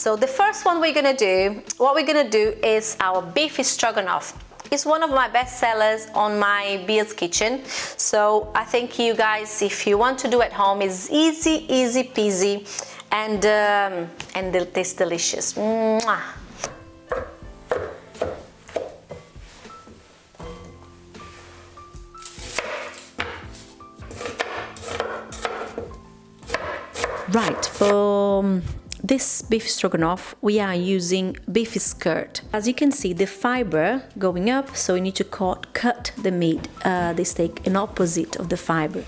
So the first one what we're gonna do is our beef stroganoff. It's one of my best sellers on my Beard's Kitchen. So I think you guys, if you want to do at home, is easy peasy, and it tastes delicious. Mwah. Right, for this beef stroganoff we are using beef skirt. As you can see, the fiber going up, so you need to cut the meat, the steak, in opposite of the fiber.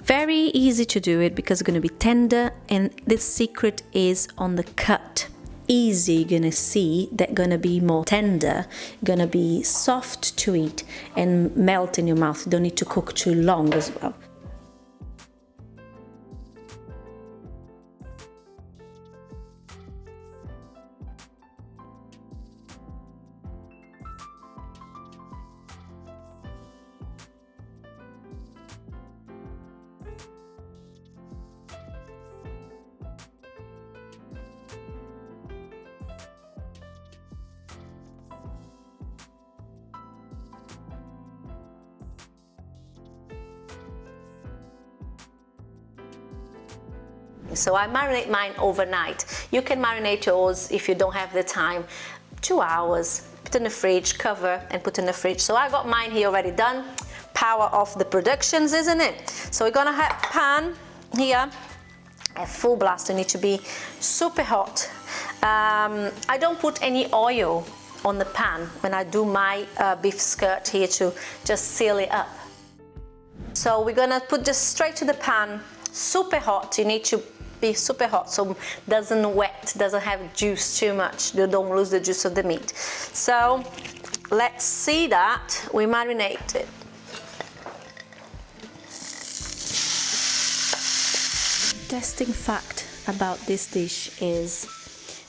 Very easy to do it because it's going to be tender, and the secret is on the cut. Easy, you're gonna see that gonna be more tender, gonna be soft to eat and melt in your mouth. You don't need to cook too long as well. So I marinate mine overnight. You can marinate yours if you don't have the time, 2 hours, put in the fridge, cover and put in the fridge. So I got mine here already done. Power of the productions, isn't it? So we're gonna have pan here at full blast. You need to be super hot. I don't put any oil on the pan when I do my beef skirt here to just seal it up. So we're gonna put this straight to the pan, super hot. You need to be super hot so doesn't have juice too much. You don't lose the juice of the meat. So let's see that we marinate it. Interesting fact about this dish is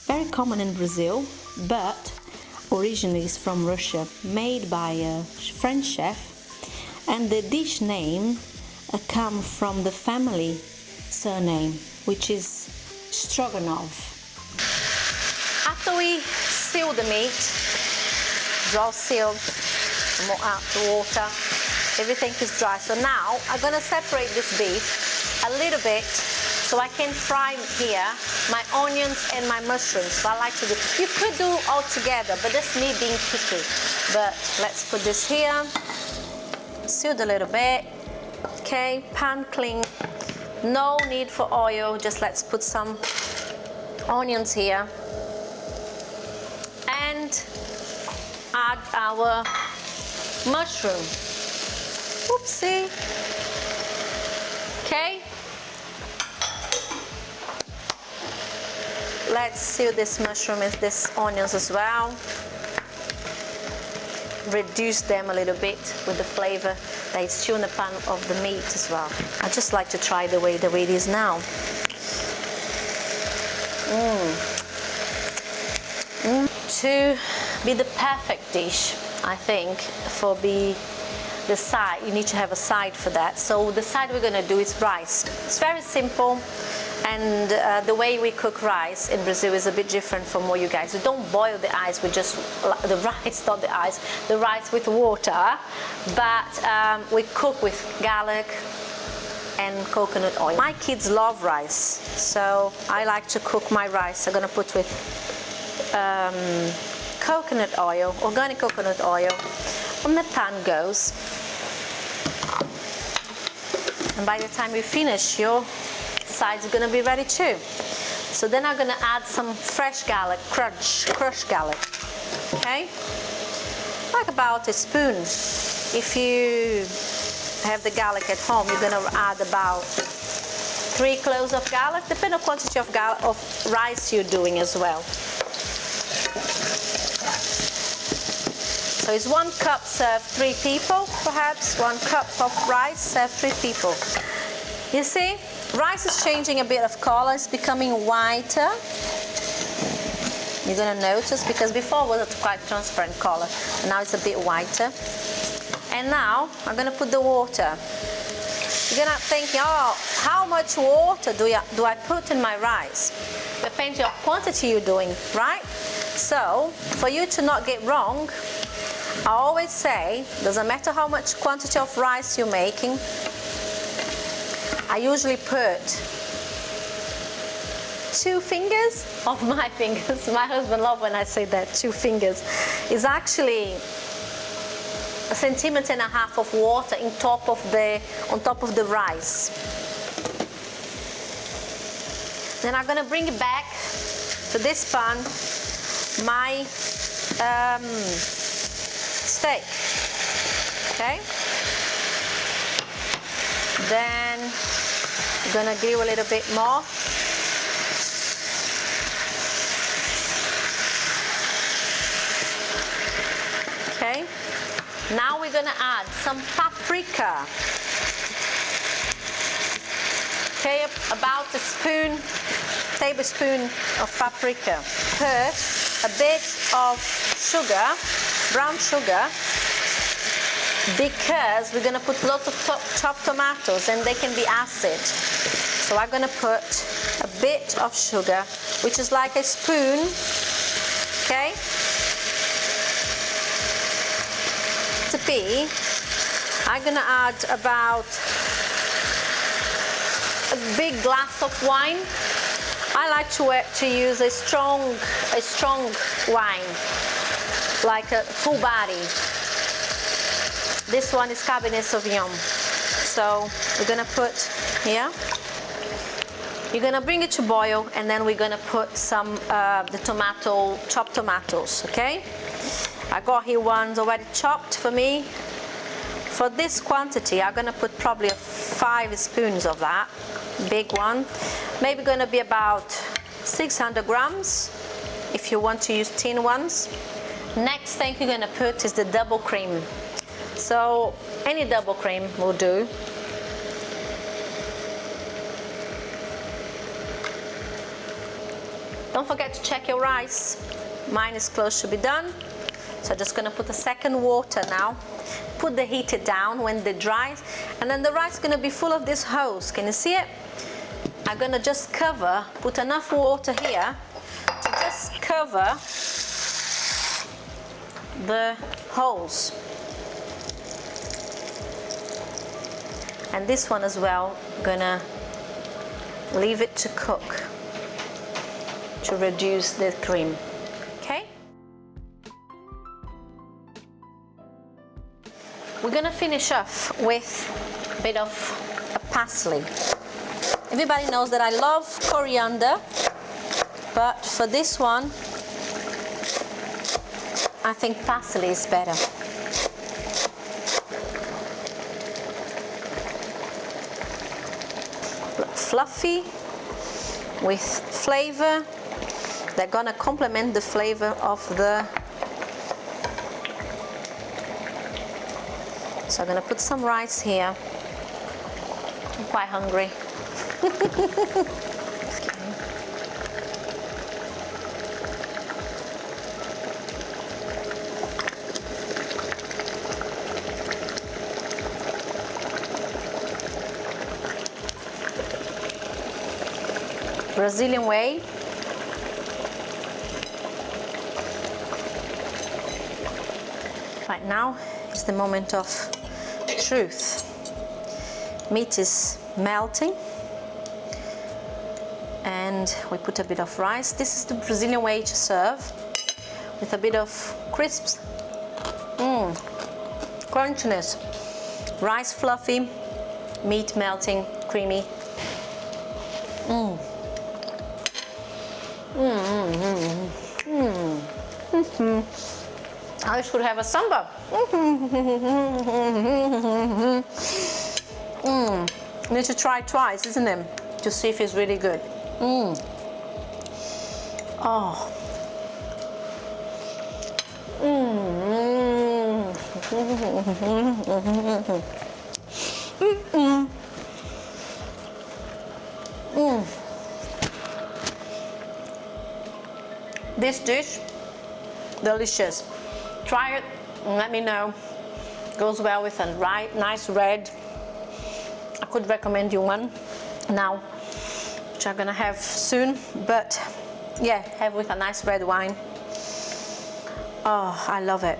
very common in Brazil, but originally is from Russia, made by a French chef, and the dish name comes from the family surname, which is Stroganoff. After we seal the meat, it's all sealed, out the water, everything is dry. So now I'm gonna separate this beef a little bit so I can fry here my onions and my mushrooms. So I like to do, you could do all together, but that's me being picky. But let's put this here, sealed a little bit, okay, pan clean. No need for oil, just let's put some onions here and add our mushroom. Oopsie. Okay. Let's seal this mushroom and this onions as well. Reduce them a little bit with the flavor that is still in the pan of the meat as well. I just like to try the way it is now. To be the perfect dish, I think, for the side, you need to have a side for that. So the side we're gonna do is rice. It's very simple. And the way we cook rice in Brazil is a bit different from what you guys. We don't boil the rice with just the rice, not the ice, the rice with water, but we cook with garlic and coconut oil. My kids love rice, so I like to cook my rice. I'm gonna put with coconut oil, organic coconut oil, and the pan goes. And by the time you finish, your sides are going to be ready too. So then I'm going to add some fresh garlic, crushed garlic, okay? Like about a spoon. If you have the garlic at home, you're going to add about 3 cloves of garlic, depending on the quantity of rice you're doing as well. So it's 1 cup serve 3 people, perhaps 1 cup of rice serve 3 people. You see? Rice is changing a bit of color, it's becoming whiter. You're gonna notice, because before it was a quite transparent color, and now it's a bit whiter. And now I'm gonna put the water. You're gonna think, oh, how much water do I put in my rice? Depends on quantity you're doing, right? So, for you to not get wrong, I always say, doesn't matter how much quantity of rice you're making, I usually put 2 fingers of my fingers. My husband loves when I say that, 2 fingers. Is actually 1.5 centimeters of water on top of the rice. Then I'm gonna bring it back to this pan, my steak. Okay. Then I'm gonna grill a little bit more. Okay. Now we're gonna add some paprika. Okay, about a tablespoon of paprika. Put a bit of sugar, brown sugar, because we're gonna put lots of chopped tomatoes and they can be acid. So I'm gonna put a bit of sugar, which is like a spoon, okay? To be, I'm gonna add about a big glass of wine. I like to use a strong wine, like a full body. This one is Cabernet Sauvignon. So we're gonna put here. You're gonna bring it to boil, and then we're gonna put some chopped tomatoes. Okay. I got here ones already chopped for me. For this quantity, I'm gonna put probably 5 spoons of that, big one. Maybe gonna be about 600 grams if you want to use tin ones. Next thing you're gonna put is the double cream. So any double cream will do. Don't forget to check your rice. Mine is close to be done. So I'm just gonna put a second water now. Put the heater down when it dries, and then the rice is gonna be full of this hose. Can you see it? I'm gonna just cover, put enough water here to just cover the holes. And this one as well, gonna leave it to cook to reduce the cream. Okay? We're gonna finish off with a bit of parsley. Everybody knows that I love coriander, but for this one, I think parsley is better. Fluffy, with flavor. They're gonna complement the flavor of the. So I'm gonna put some rice here. I'm quite hungry. Brazilian way. Right now is the moment of truth. Meat is melting, and we put a bit of rice. This is the Brazilian way to serve, with a bit of crisps, crunchiness, rice fluffy, meat melting, creamy. I should have a samba. Need to try twice, isn't it? To see if it's really good. Oh. This dish, delicious. Try it and let me know. Goes well with a nice red I could recommend you one now, which I'm gonna have soon, but yeah, have with a nice red wine. Oh, I love it.